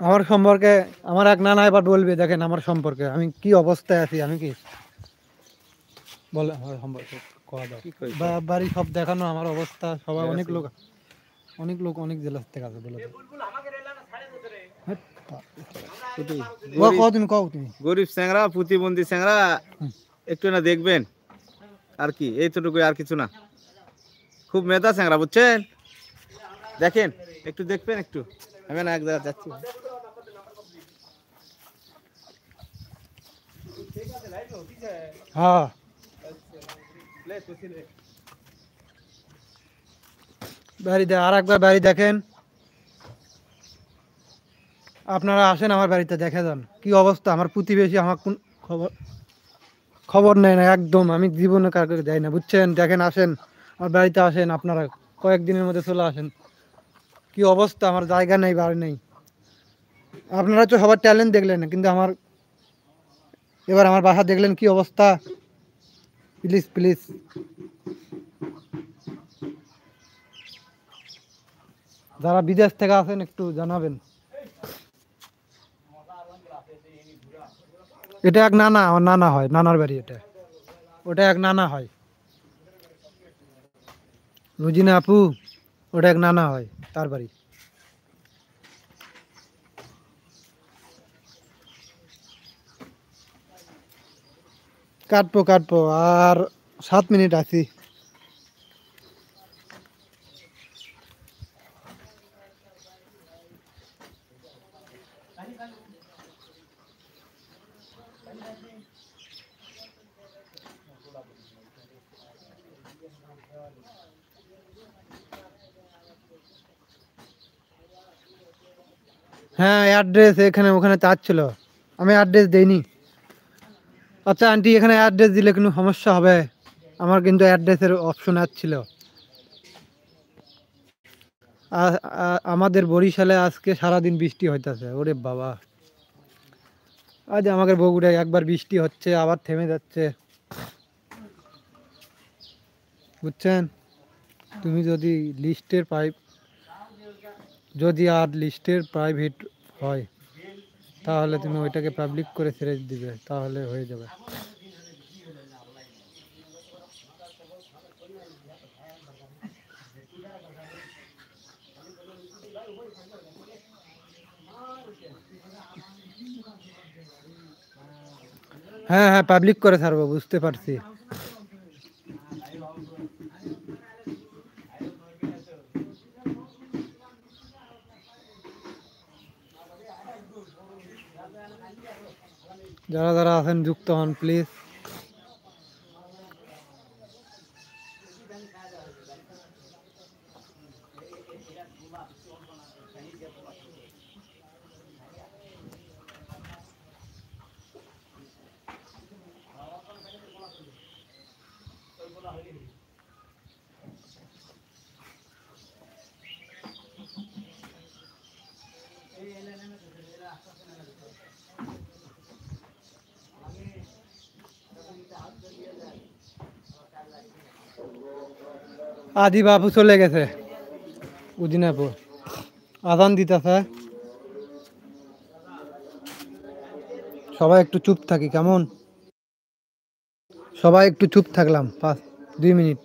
আমার সম্পর্কে আমার এক নানা এবার বলবে, দেখেন আমার সম্পর্কে আমি কি অবস্থায় আছি। আমি কি বলে আমার সম্পর্কে বাড়ি সব দেখানো আমার অবস্থা। সবাই অনেক লোক অনেক জেলাস থেকে আছে বলে। গরিব স্যাংরা, প্রতিবন্ধী স্যাংরা, একটু না দেখবেন আর কি, এইটুকু আর কিছু না। খুব মেধা স্যাংরা, বুঝছেন? দেখেন একটু দেখবেন, একটু আমি না এক জায়গায় যাচ্ছি। হ্যাঁ বাড়ি আর একবার বাড়ি দেখেন। আপনারা আসেন আমার বাড়িতে, দেখে যান কি অবস্থা। আমার প্রতিবেশী আমার কোন খবর নেয় না একদম। আমি জীবনে কার করে যাই না, বুঝছেন? দেখেন, আসেন আমার বাড়িতে, আসেন আপনারা কয়েকদিনের মধ্যে চলে আসেন। কি অবস্থা, আমার জায়গা নেই, বাড়ি নেই। আপনারা তো সবার ট্যালেন্ট দেখলেন, কিন্তু এবার আমার বাসা দেখলেন কি অবস্থা। প্লিজ প্লিজ যারা বিদেশ থেকে আসেন একটু জানাবেন। এটা এক নানা, আমার নানা হয়, নানার বাড়ি এটা। ওটা এক নানা হয়, বুঝি না আপু? ওটা এক নানা হয়, তার বাড়ি। কাটবো আর 7 মিনিট আছি। হ্যাঁ অ্যাড্রেস এখানে ওখানে চাচ্ছিল, আমি অ্যাড্রেস দেইনি। আচ্ছা আন্টি, এখানে অ্যাড্রেস দিলে কোনো সমস্যা হবে? আমার কিন্তু অ্যাড্রেসের অপশন আসছিল। আমাদের বরিশালে আজকে সারাদিন বৃষ্টি হইতেছে। ওরে বাবা, আজ আমাদের বগুড়ায় একবার বৃষ্টি হচ্ছে আবার থেমে যাচ্ছে, বুঝছেন? তুমি যদি লিস্টের প্রাইভেট হয় তাহলে তুমি ওইটাকে পাবলিক করে ছেড়ে দিবে, তাহলে হয়ে যাবে। হ্যাঁ হ্যাঁ পাবলিক করে ছাড়বো, বুঝতে পারছি। যারা যারা আছেন যুক্ত হন প্লিজ। আদি বাবু চলে গেছে উদিনাপুর, আজান দিতেছে। সবাই একটু চুপ থাকি কেমন? সবাই একটু চুপ থাকলাম 2 মিনিট।